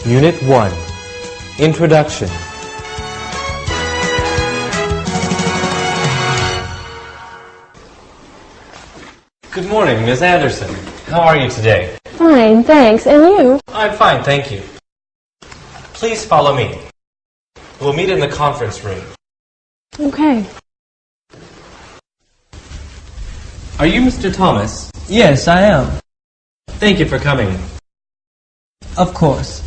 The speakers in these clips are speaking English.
Unit 1, Introduction. Good morning, Ms. Anderson. How are you today? Fine, thanks. And you? I'm fine, thank you. Please follow me. We'll meet in the conference room. Okay. Are you Mr. Thomas? Yes, I am. Thank you for coming. Of course.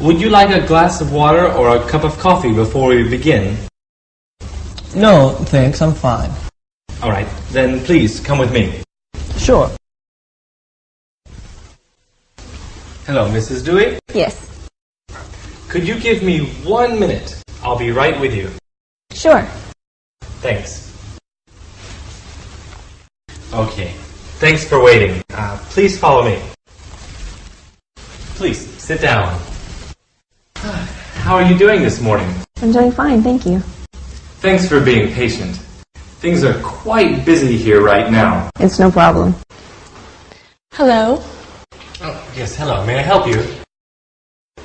Would you like a glass of water or a cup of coffee before we begin? No, thanks, I'm fine. All right, then please come with me. Sure. Hello, Mrs. Dewey. Yes. Could you give me 1 minute? I'll be right with you. Sure. Thanks. Okay. Thanks for waiting. Please follow me. Please, sit down. How are you doing this morning? I'm doing fine, thank you. Thanks for being patient. Things are quite busy here right now. It's no problem. Hello. Oh, yes, hello. May I help you?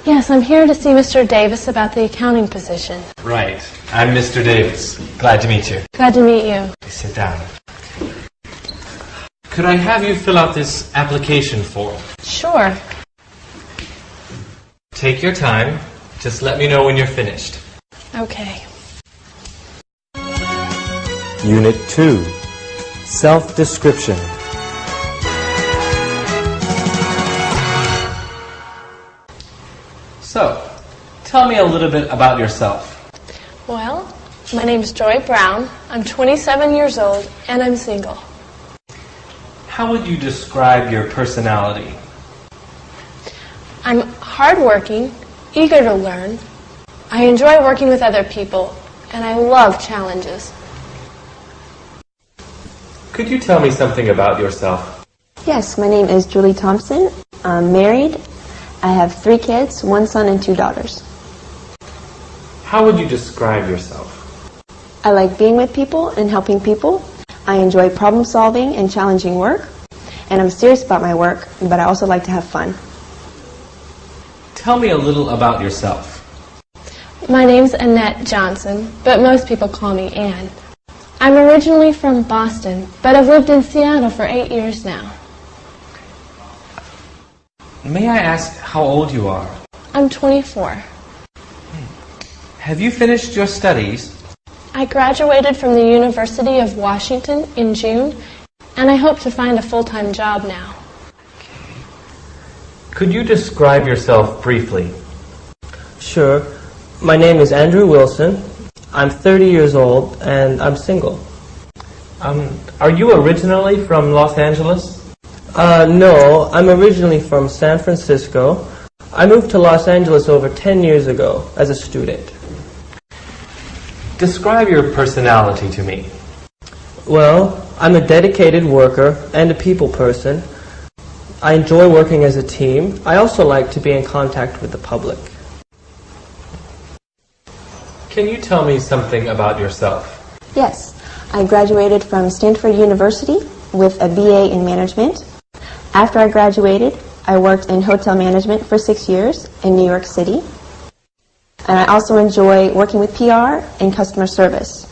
Yes, I'm here to see Mr. Davis about the accounting position. Right. I'm Mr. Davis. Glad to meet you. Glad to meet you. Please sit down. Could I have you fill out this application form? Sure. Take your time. Just let me know when you're finished. Okay. Unit 2, Self-Description. So, tell me a little bit about yourself. Well, my name's Joy Brown. I'm 27 years old, and I'm single. How would you describe your personality? I'm hardworking, eager to learn. I enjoy working with other people, and I love challenges. Could you tell me something about yourself? Yes, my name is Julie Thompson. I'm married. I have 3 kids, 1 son and 2 daughters. How would you describe yourself? I like being with people and helping people. I enjoy problem solving and challenging work. And I'm serious about my work, but I also like to have fun. Tell me a little about yourself. My name's Annette Johnson, but most people call me Ann. I'm originally from Boston, but I've lived in Seattle for 8 years now. May I ask how old you are? I'm 24. Have you finished your studies? I graduated from the University of Washington in June, and I hope to find a full-time job now. Could you describe yourself briefly? Sure. My name is Andrew Wilson. I'm 30 years old, and I'm single. Are you originally from Los Angeles? No, I'm originally from San Francisco. I moved to Los Angeles over 10 years ago as a student. Describe your personality to me. Well, I'm a dedicated worker and a people person. I enjoy working as a team. I also like to be in contact with the public. Can you tell me something about yourself? Yes, I graduated from Stanford University with a BA in management. After I graduated, I worked in hotel management for 6 years in New York City. And I also enjoy working with PR and customer service.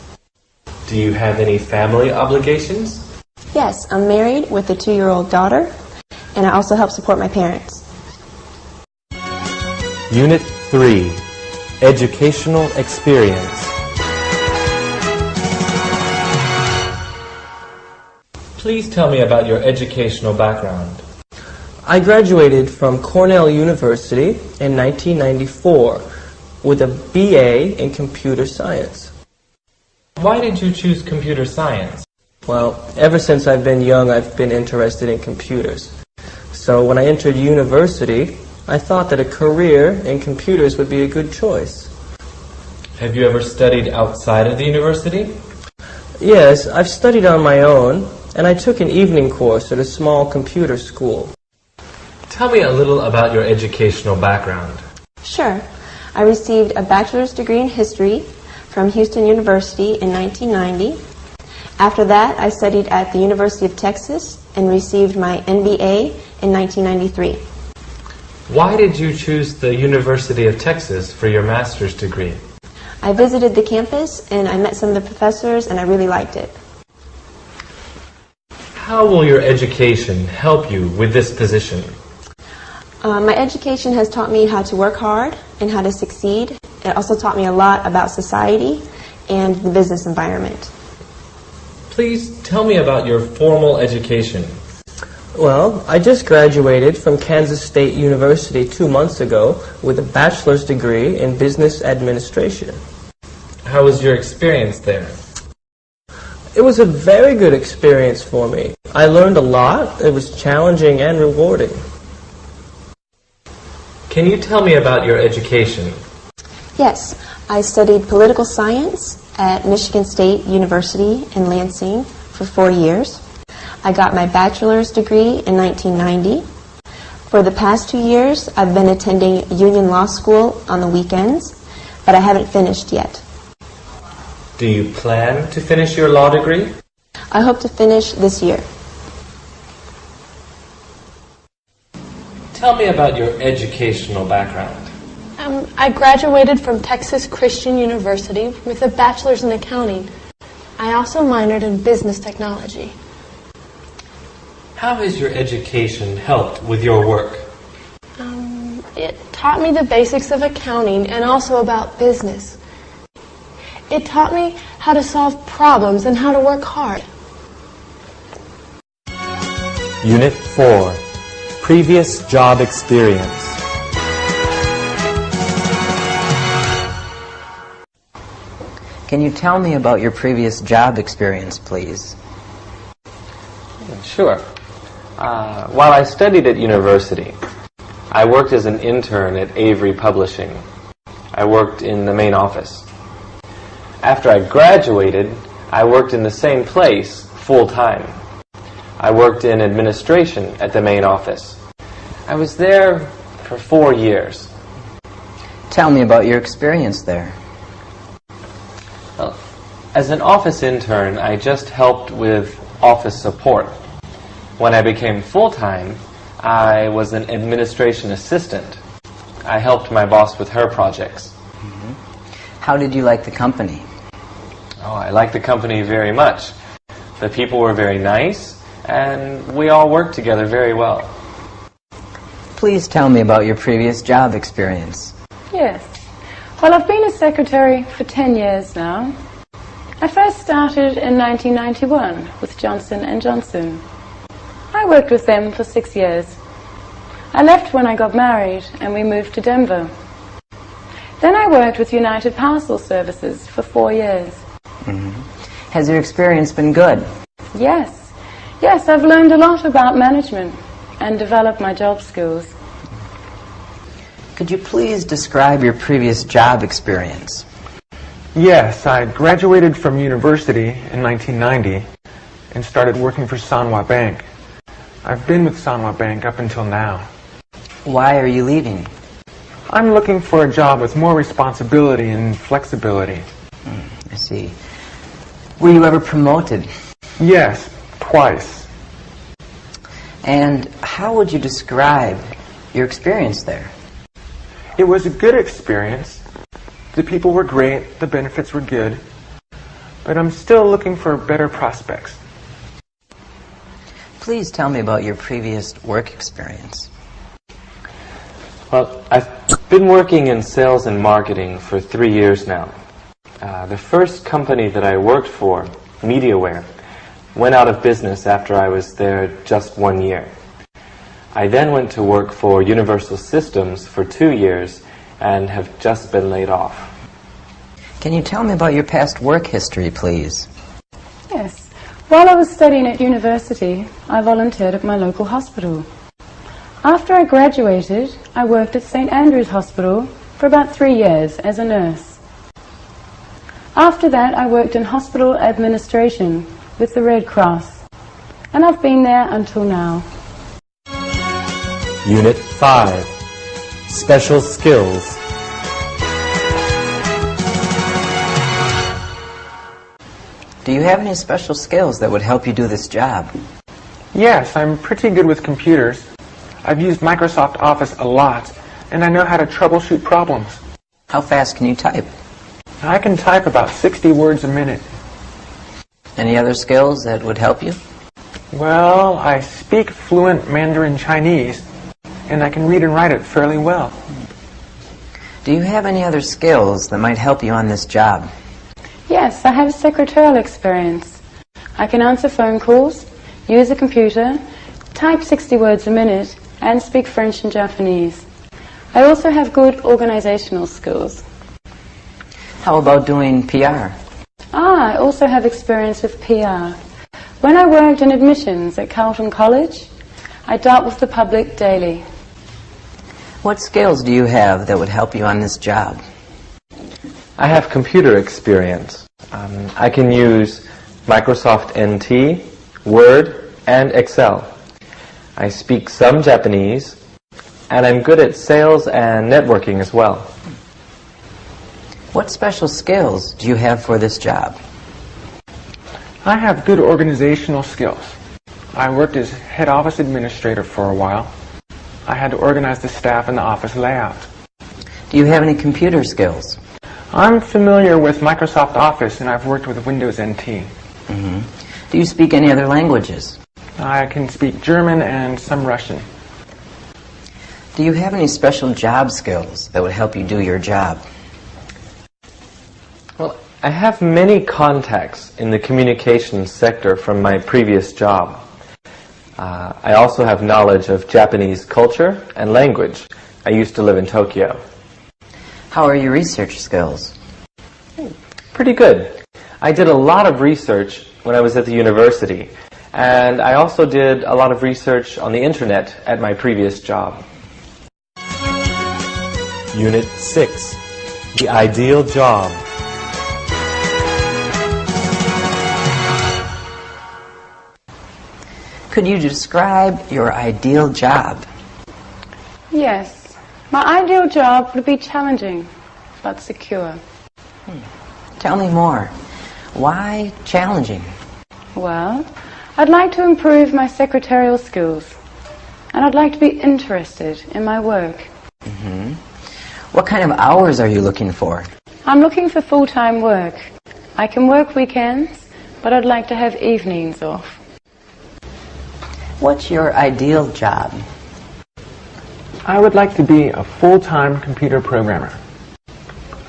Do you have any family obligations? Yes, I'm married with a 2-year-old daughter, and I also help support my parents. Unit 3, Educational Experience. Please tell me about your educational background. I graduated from Cornell University in 1994 with a BA in computer science. Why did you choose computer science? Well, ever since I've been young, I've been interested in computers. So when I entered university, I thought that a career in computers would be a good choice. Have you ever studied outside of the university? Yes, I've studied on my own, and I took an evening course at a small computer school. Tell me a little about your educational background. Sure. I received a bachelor's degree in history from Houston University in 1990. After that, I studied at the University of Texas and received my MBA in 1993. Why did you choose the University of Texas for your master's degree? I visited the campus and I met some of the professors and I really liked it. How will your education help you with this position? My education has taught me how to work hard and how to succeed. It also taught me a lot about society and the business environment. Please tell me about your formal education. Well, I just graduated from Kansas State University 2 months ago with a bachelor's degree in business administration. How was your experience there? It was a very good experience for me. I learned a lot. It was challenging and rewarding. Can you tell me about your education? Yes, I studied political science at Michigan State University in Lansing for 4 years. I got my bachelor's degree in 1990. For the past 2 years, I've been attending Union Law School on the weekends, but I haven't finished yet. Do you plan to finish your law degree? I hope to finish this year. Tell me about your educational background. I graduated from Texas Christian University with a bachelor's in accounting. I also minored in business technology. How has your education helped with your work? It taught me the basics of accounting and also about business. It taught me how to solve problems and how to work hard. Unit 4. Previous job experience. Can you tell me about your previous job experience, please? Sure. While I studied at university, I worked as an intern at Avery Publishing. I worked in the main office. After I graduated, I worked in the same place full-time. I worked in administration at the main office. I was there for 4 years. Tell me about your experience there. Well, as an office intern, I just helped with office support. When I became full-time, I was an administration assistant. I helped my boss with her projects. How did you like the company? Oh, I liked the company very much. The people were very nice, and we all worked together very well. Please tell me about your previous job experience. Yes. Well, I've been a secretary for 10 years now. I first started in 1991 with Johnson & Johnson. I worked with them for 6 years. I left when I got married and we moved to Denver. Then I worked with United Parcel Services for 4 years. Has your experience been good? Yes. Yes, I've learned a lot about management and developed my job skills. Could you please describe your previous job experience? Yes, I graduated from university in 1990 and started working for Sanwa Bank. I've been with Sanwa Bank up until now. Why are you leaving? I'm looking for a job with more responsibility and flexibility. I see. Were you ever promoted? Yes, twice. And how would you describe your experience there? It was a good experience. The people were great, the benefits were good, but I'm still looking for better prospects. Please tell me about your previous work experience. Well, I've been working in sales and marketing for 3 years now. The first company that I worked for, MediaWare, went out of business after I was there just 1 year. I then went to work for Universal Systems for 2 years and have just been laid off. Can you tell me about your past work history, please? Yes. While I was studying at university, I volunteered at my local hospital. After I graduated, I worked at St. Andrew's Hospital for about 3 years as a nurse. After that, I worked in hospital administration with the Red Cross, and I've been there until now. Unit 5. Special skills. Do you have any special skills that would help you do this job? Yes, I'm pretty good with computers. I've used Microsoft Office a lot, and I know how to troubleshoot problems. How fast can you type? I can type about 60 words a minute. Any other skills that would help you? Well, I speak fluent Mandarin Chinese, and I can read and write it fairly well. Do you have any other skills that might help you on this job? Yes, I have secretarial experience. I can answer phone calls, use a computer, type 60 words a minute, and speak French and Japanese. I also have good organizational skills. How about doing PR? I also have experience with PR. When I worked in admissions at Carleton College, I dealt with the public daily. What skills do you have that would help you on this job? I have computer experience. I can use Microsoft NT, Word, and Excel. I speak some Japanese, and I'm good at sales and networking as well. What special skills do you have for this job? I have good organizational skills. I worked as head office administrator for a while. I had to organize the staff and the office layout. Do you have any computer skills? I'm familiar with Microsoft Office, and I've worked with Windows NT. Do you speak any other languages? I can speak German and some Russian. Do you have any special job skills that would help you do your job? Well, I have many contacts in the communications sector from my previous job. I also have knowledge of Japanese culture and language. I used to live in Tokyo. How are your research skills? Pretty good. I did a lot of research when I was at the university, and I also did a lot of research on the internet at my previous job. Unit 6, The Ideal Job. Could you describe your ideal job? Yes, my ideal job would be challenging, but secure. Tell me more. Why challenging? Well, I'd like to improve my secretarial skills, and I'd like to be interested in my work. What kind of hours are you looking for? I'm looking for full-time work. I can work weekends, but I'd like to have evenings off. What's your ideal job? I would like to be a full-time computer programmer.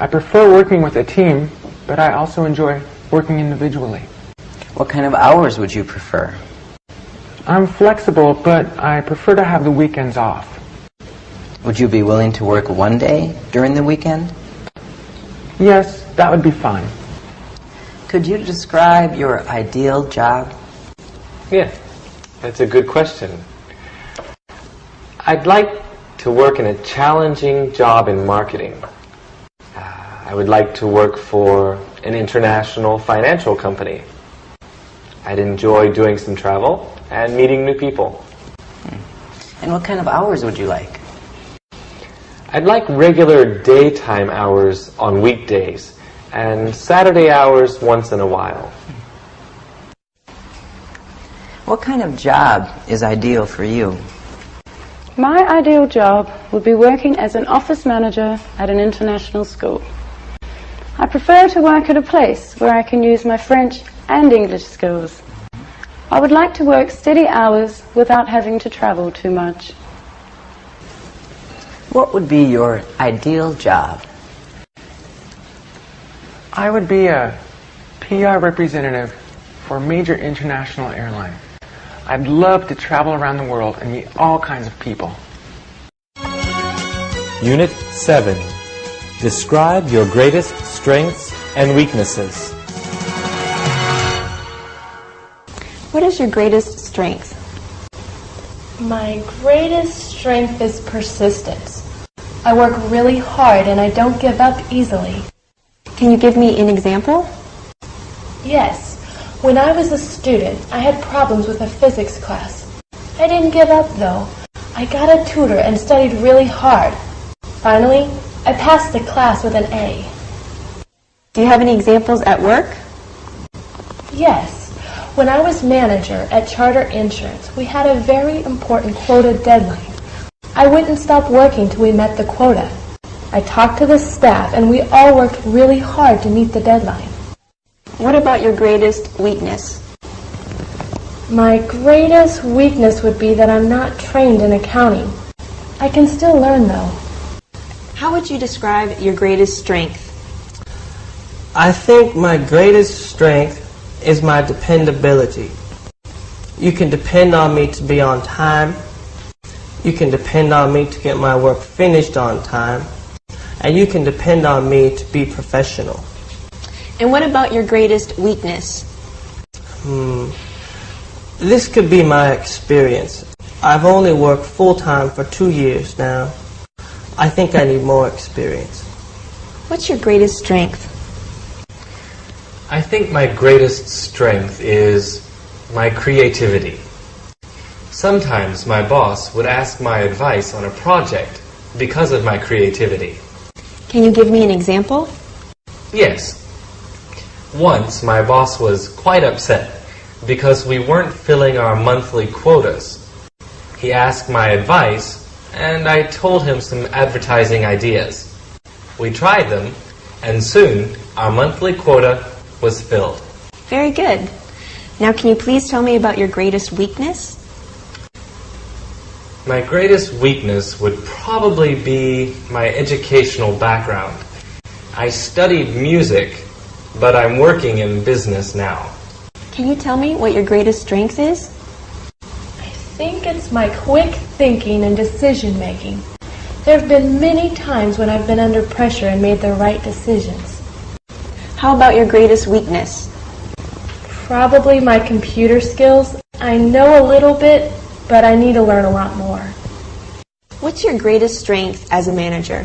I prefer working with a team, but I also enjoy working individually. What kind of hours would you prefer? I'm flexible, but I prefer to have the weekends off. Would you be willing to work one day during the weekend? Yes, that would be fine. Could you describe your ideal job? Yeah, that's a good question. I'd like to work in a challenging job in marketing. I would like to work for an international financial company. I'd enjoy doing some travel and meeting new people. And what kind of hours would you like? I'd like regular daytime hours on weekdays and Saturday hours once in a while. What kind of job is ideal for you? My ideal job would be working as an office manager at an international school. I prefer to work at a place where I can use my French and English skills. I would like to work steady hours without having to travel too much. What would be your ideal job? I would be a PR representative for a major international airline. I'd love to travel around the world and meet all kinds of people. Unit 7, Describe your greatest strengths and weaknesses. What is your greatest strength? My greatest strength is persistence. I work really hard and I don't give up easily. Can you give me an example? Yes, when I was a student, I had problems with a physics class. I didn't give up though. I got a tutor and studied really hard. Finally, I passed the class with an A. Do you have any examples at work? Yes, when I was manager at Charter Insurance, we had a very important quota deadline. I wouldn't stop working till we met the quota. I talked to the staff, and we all worked really hard to meet the deadline. What about your greatest weakness? My greatest weakness would be that I'm not trained in accounting. I can still learn, though. How would you describe your greatest strength? I think my greatest strength is my dependability. You can depend on me to be on time. You can depend on me to get my work finished on time. And you can depend on me to be professional. And what about your greatest weakness? This could be my experience. I've only worked full-time for 2 years now. I think I need more experience. What's your greatest strength? I think my greatest strength is my creativity. Sometimes my boss would ask my advice on a project because of my creativity. Can you give me an example? Yes. Once my boss was quite upset because we weren't filling our monthly quotas. He asked my advice, and I told him some advertising ideas. We tried them, and soon our monthly quota was filled. Very good. Now can you please tell me about your greatest weakness? My greatest weakness would probably be my educational background. I studied music, but I'm working in business now. Can you tell me what your greatest strength is? I think it's my quick thinking and decision making. There have been many times when I've been under pressure and made the right decisions. How about your greatest weakness? Probably my computer skills. I know a little bit, but I need to learn a lot more. What's your greatest strength as a manager?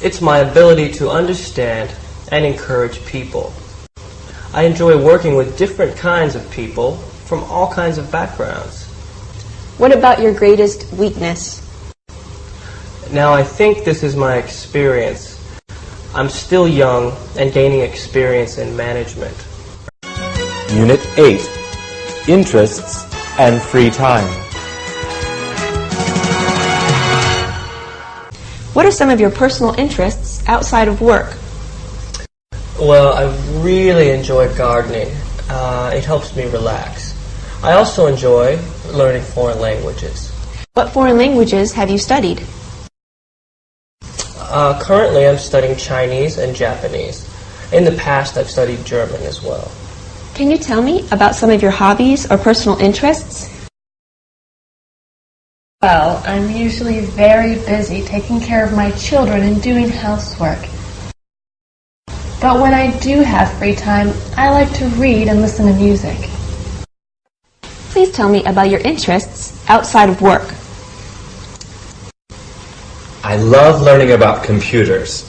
It's my ability to understand and encourage people. I enjoy working with different kinds of people from all kinds of backgrounds. What about your greatest weakness? Now, I think this is my experience. I'm still young and gaining experience in management. Unit 8, Interests and Free Time. What are some of your personal interests outside of work? Well, I really enjoy gardening. It helps me relax. I also enjoy learning foreign languages. What foreign languages have you studied? Currently, I'm studying Chinese and Japanese. In the past, I've studied German as well. Can you tell me about some of your hobbies or personal interests? Well, I'm usually very busy taking care of my children and doing housework. But when I do have free time, I like to read and listen to music. Please tell me about your interests outside of work. I love learning about computers.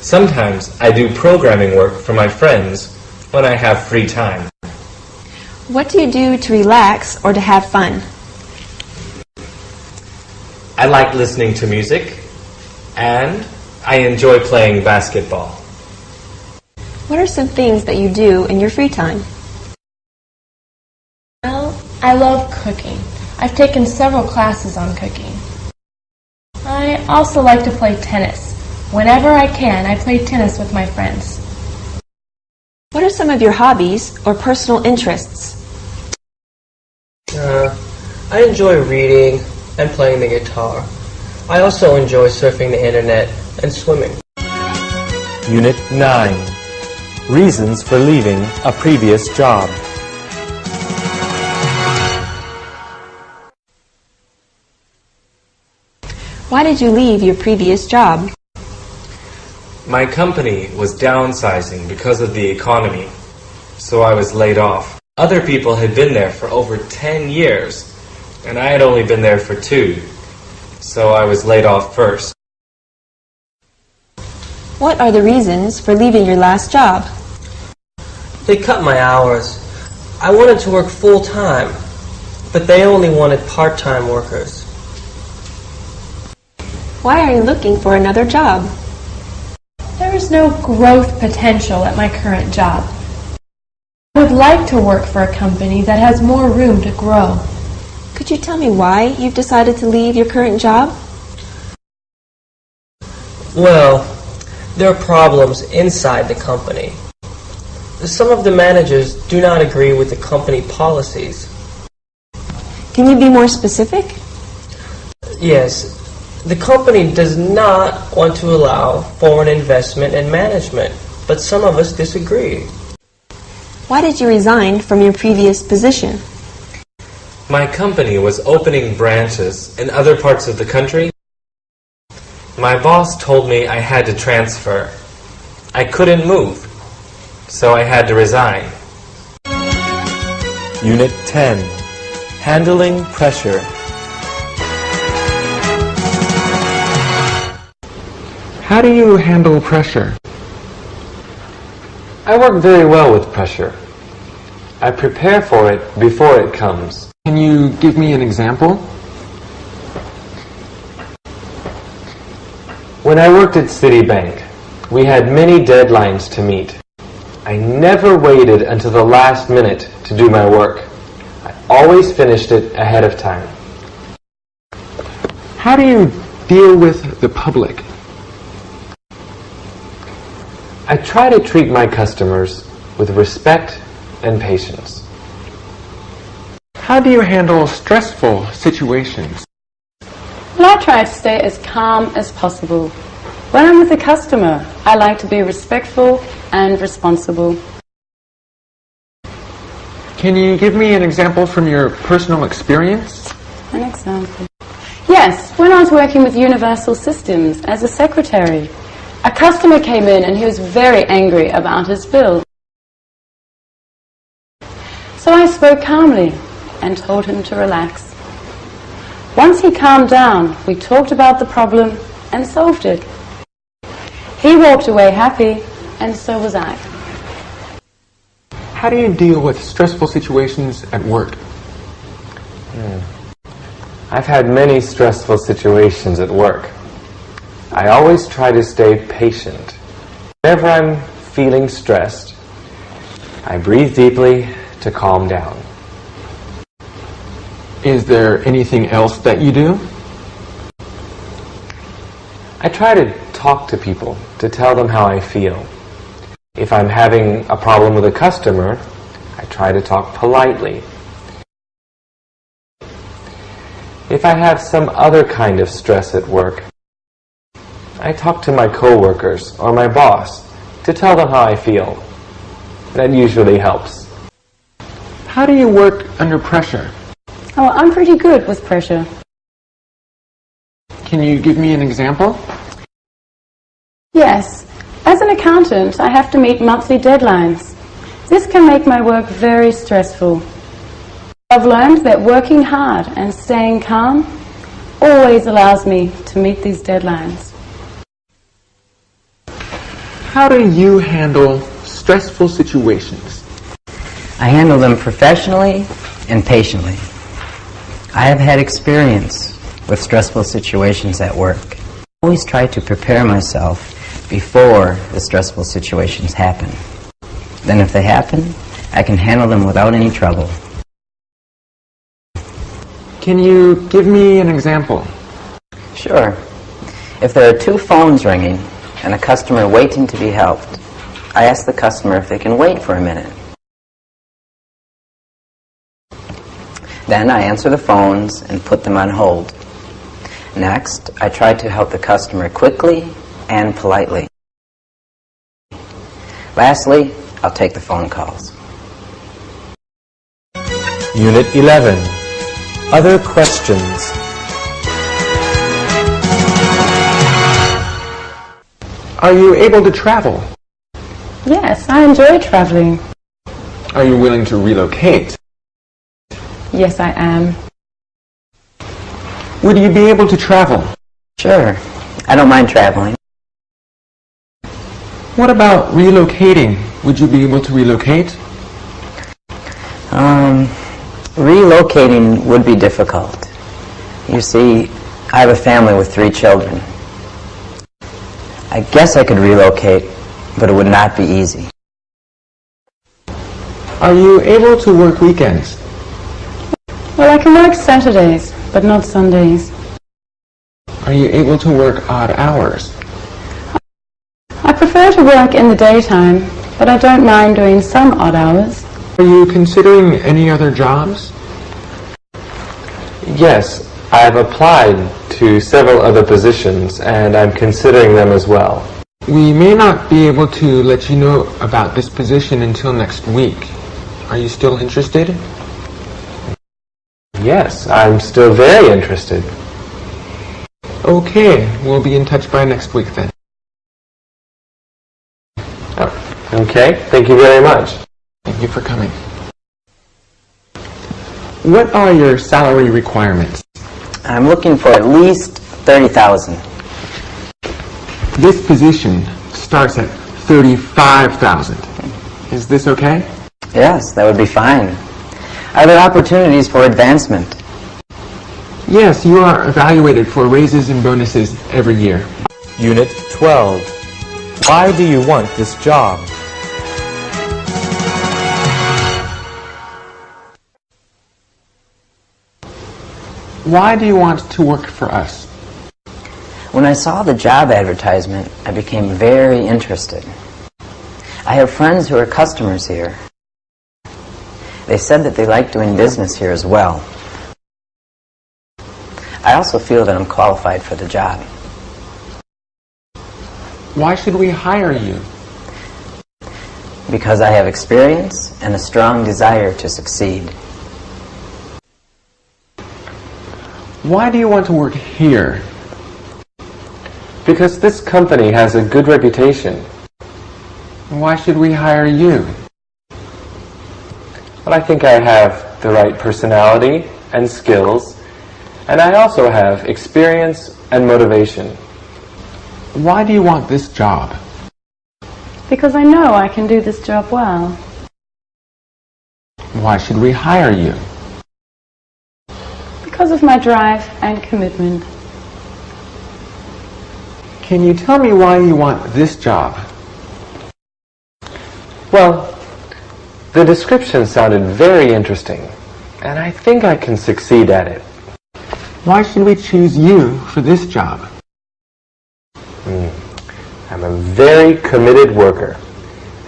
Sometimes I do programming work for my friends when I have free time. What do you do to relax or to have fun? I like listening to music, and I enjoy playing basketball. What are some things that you do in your free time? Well, I love cooking. I've taken several classes on cooking. I also like to play tennis. Whenever I can, I play tennis with my friends. What are some of your hobbies or personal interests? I enjoy reading and playing the guitar. I also enjoy surfing the internet and swimming. Unit 9, Reasons for Leaving a Previous Job. Why did you leave your previous job? My company was downsizing because of the economy, so I was laid off. Other people had been there for over 10 years, and I had only been there for 2, so I was laid off first. What are the reasons for leaving your last job? They cut my hours. I wanted to work full-time, but they only wanted part-time workers. Why are you looking for another job? There is no growth potential at my current job. I would like to work for a company that has more room to grow. Could you tell me why you've decided to leave your current job? Well, there are problems inside the company. Some of the managers do not agree with the company policies. Can you be more specific? Yes, the company does not want to allow foreign investment and management, but some of us disagree. Why did you resign from your previous position? My company was opening branches in other parts of the country. My boss told me I had to transfer. I couldn't move, so I had to resign. Unit 10. Handling pressure. How do you handle pressure? I work very well with pressure. I prepare for it before it comes. Can you give me an example? When I worked at Citibank, we had many deadlines to meet. I never waited until the last minute to do my work. I always finished it ahead of time. How do you deal with the public? I try to treat my customers with respect and patience. How do you handle stressful situations? Well, I try to stay as calm as possible. When I'm with a customer, I like to be respectful and responsible. Can you give me an example from your personal experience? An example? Yes, when I was working with Universal Systems as a secretary, a customer came in and he was very angry about his bill. So I spoke calmly and told him to relax. Once he calmed down, we talked about the problem and solved it. He walked away happy, and so was I. How do you deal with stressful situations at work? I've had many stressful situations at work. I always try to stay patient. Whenever I'm feeling stressed, I breathe deeply to calm down. Is there anything else that you do? I try to talk to people to tell them how I feel. If I'm having a problem with a customer, I try to talk politely. If I have some other kind of stress at work, I talk to my coworkers or my boss to tell them how I feel. That usually helps. How do you work under pressure? Oh, I'm pretty good with pressure. Can you give me an example? Yes. As an accountant, I have to meet monthly deadlines. This can make my work very stressful. I've learned that working hard and staying calm always allows me to meet these deadlines. How do you handle stressful situations? I handle them professionally and patiently. I have had experience with stressful situations at work. I always try to prepare myself before the stressful situations happen. Then if they happen, I can handle them without any trouble. Can you give me an example? Sure. If there are two phones ringing and a customer waiting to be helped, I ask the customer if they can wait for a minute. Then I answer the phones and put them on hold. Next, I try to help the customer quickly and politely. Lastly, I'll take the phone calls. Unit 11. Other questions. Are you able to travel? Yes, I enjoy traveling. Are you willing to relocate? Yes, I am. Would you be able to travel? Sure. I don't mind traveling. What about relocating? Would you be able to relocate? Relocating would be difficult. You see, I have a family with 3 children. I guess I could relocate, but it would not be easy. Are you able to work weekends? Well, I can work Saturdays, but not Sundays. Are you able to work odd hours? I prefer to work in the daytime, but I don't mind doing some odd hours. Are you considering any other jobs? Yes, I've applied to several other positions, and I'm considering them as well. We may not be able to let you know about this position until next week. Are you still interested? Yes, I'm still very interested. Okay, we'll be in touch by next week then. Oh, okay, thank you very much. Thank you for coming. What are your salary requirements? I'm looking for at least 30,000. This position starts at 35,000. Is this okay? Yes, that would be fine. Are there opportunities for advancement? Yes, you are evaluated for raises and bonuses every year. Unit 12. Why do you want this job? Why do you want to work for us? When I saw the job advertisement, I became very interested. I have friends who are customers here. They said that they like doing business here as well. I also feel that I'm qualified for the job. Why should we hire you? Because I have experience and a strong desire to succeed. Why do you want to work here? Because this company has a good reputation. Why should we hire you? But I think I have the right personality and skills, and I also have experience and motivation. Why do you want this job? Because I know I can do this job well. Why should we hire you? Because of my drive and commitment. Can you tell me why you want this job? Well, the description sounded very interesting, and I think I can succeed at it. Why should we choose you for this job? I'm a very committed worker,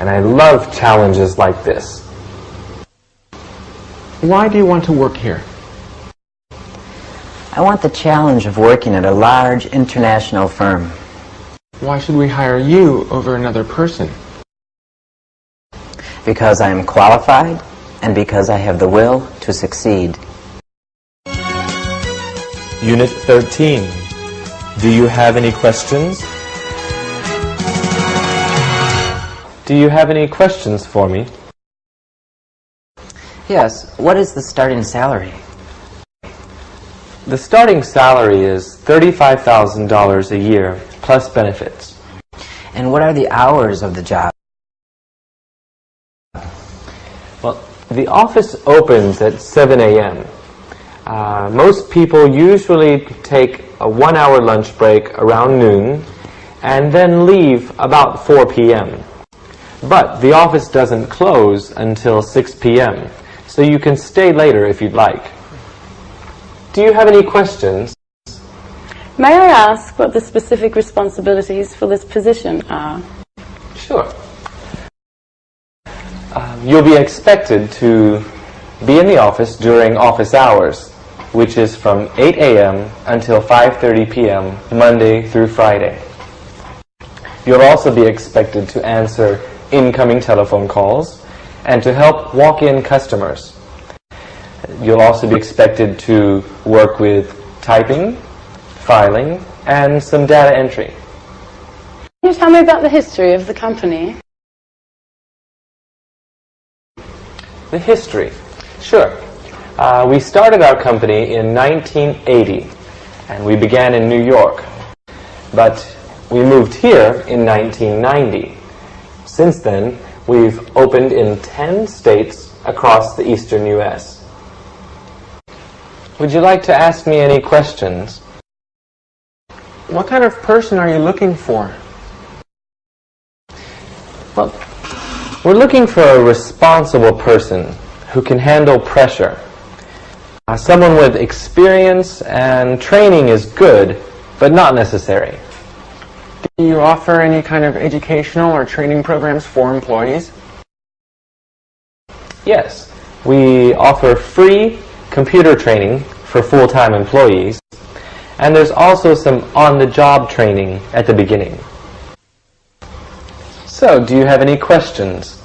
and I love challenges like this. Why do you want to work here? I want the challenge of working at a large international firm. Why should we hire you over another person? Because I am qualified and because I have the will to succeed. Unit 13. Do you have any questions? Do you have any questions for me? Yes, what is the starting salary? The starting salary is $35,000 a year, plus benefits. And what are the hours of the job? Well, the office opens at 7 a.m. Most people usually take a 1-hour lunch break around noon and then leave about 4 p.m. But the office doesn't close until 6 p.m., so you can stay later if you'd like. Do you have any questions? May I ask what the specific responsibilities for this position are? Sure. You'll be expected to be in the office during office hours, which is from 8 a.m. until 5:30 p.m. Monday through Friday. You'll also be expected to answer incoming telephone calls and to help walk-in customers. You'll also be expected to work with typing, filing, and some data entry. Can you tell me about the history of the company? The history. Sure. We started our company in 1980, and we began in New York. But we moved here in 1990. Since then, we've opened in 10 states across the eastern U.S. Would you like to ask me any questions? What kind of person are you looking for? Well, we're looking for a responsible person who can handle pressure. Someone with experience and training is good, but not necessary. Do you offer any kind of educational or training programs for employees? Yes, we offer free computer training for full-time employees, and there's also some on-the-job training at the beginning. So, do you have any questions?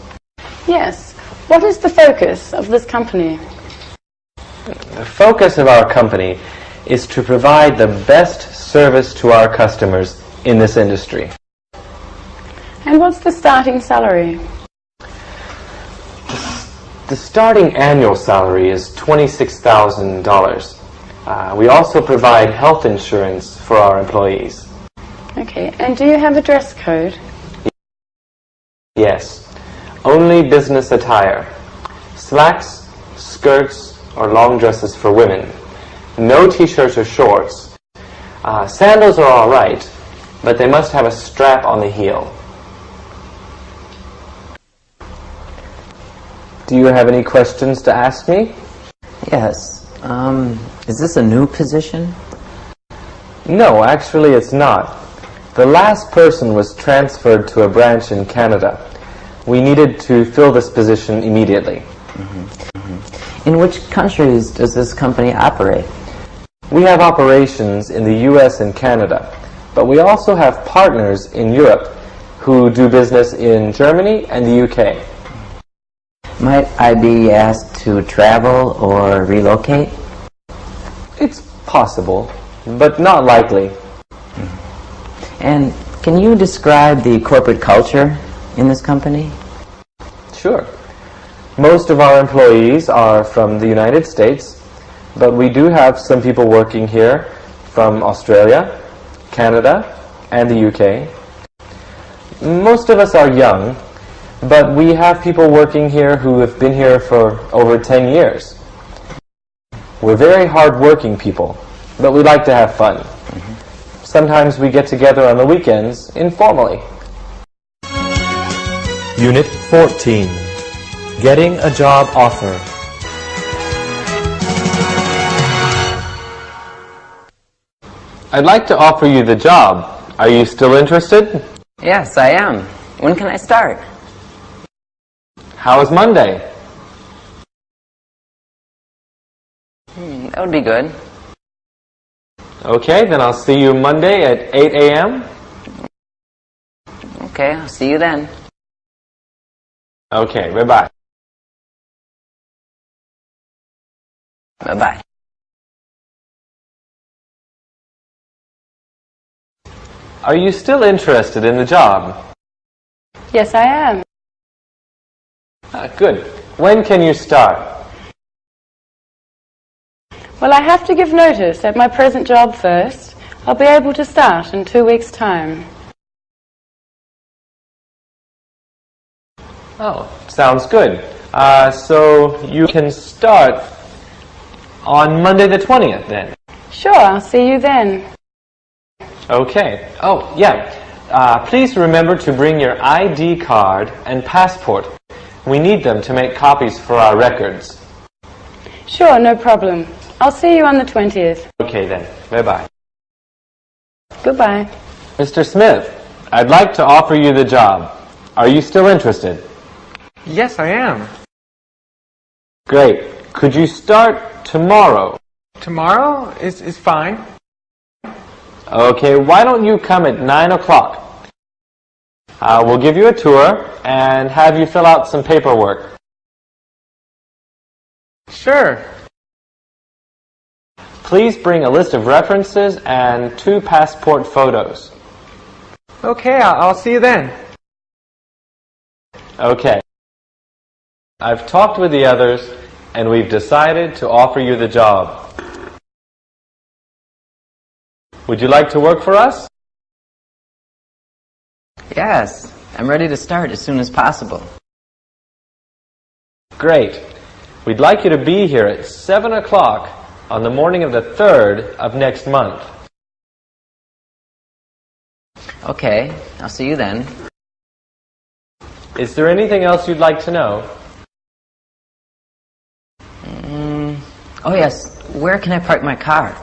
Yes. What is the focus of this company? The focus of our company is to provide the best service to our customers in this industry. And what's the starting salary? The starting annual salary is $26,000. We also provide health insurance for our employees. Okay, and do you have a dress code? Yes, only business attire. Slacks, skirts, or long dresses for women. No t-shirts or shorts. Sandals are all right, but they must have a strap on the heel. Do you have any questions to ask me? Yes. Is this a new position? No, actually it's not. The last person was transferred to a branch in Canada. We needed to fill this position immediately. In which countries does this company operate? We have operations in the US and Canada, but we also have partners in Europe who do business in Germany and the UK. Might I be asked to travel or relocate? It's possible, but not likely. And can you describe the corporate culture in this company? Sure. Most of our employees are from the United States, but we do have some people working here from Australia, Canada, and the UK. Most of us are young, but we have people working here who have been here for over 10 years. We're very hard-working people, but we like to have fun. Sometimes we get together on the weekends informally. Unit 14. Getting a job offer. I'd like to offer you the job. Are you still interested? Yes, I am. When can I start? How is Monday? That would be good. Okay, then I'll see you Monday at 8 a.m. Okay, I'll see you then. Okay, bye-bye. Bye-bye. Are you still interested in the job? Yes, I am. Good. When can you start? Well, I have to give notice at my present job first. I'll be able to start in 2 weeks' time. Oh, sounds good. So you can start on Monday the 20th then? Sure, I'll see you then. Okay. Oh, yeah. Please remember to bring your ID card and passport. We need them to make copies for our records. Sure, no problem. I'll see you on the 20th. Okay then. Bye-bye. Goodbye. Mr. Smith, I'd like to offer you the job. Are you still interested? Yes, I am. Great. Could you start tomorrow? Tomorrow is fine. Okay, why don't you come at 9 o'clock? We'll give you a tour and have you fill out some paperwork. Sure. Please bring a list of references and 2 passport photos. Okay, I'll see you then. Okay. I've talked with the others and we've decided to offer you the job. Would you like to work for us? Yes, I'm ready to start as soon as possible. Great. We'd like you to be here at 7 o'clock on the morning of the 3rd of next month. Okay, I'll see you then. Is there anything else you'd like to know? Oh yes, where can I park my car?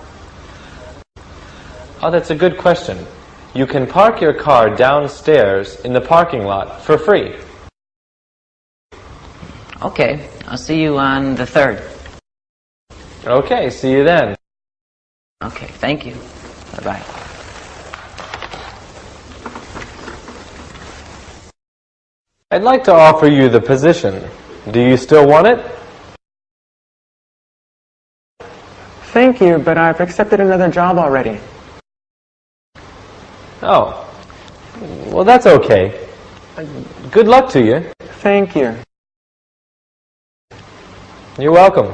Oh, that's a good question. You can park your car downstairs in the parking lot for free. Okay, I'll see you on the 3rd. Okay, see you then. Okay, thank you. Bye-bye. I'd like to offer you the position. Do you still want it? Thank you, but I've accepted another job already. Oh, well, that's okay. Good luck to you. Thank you. You're welcome.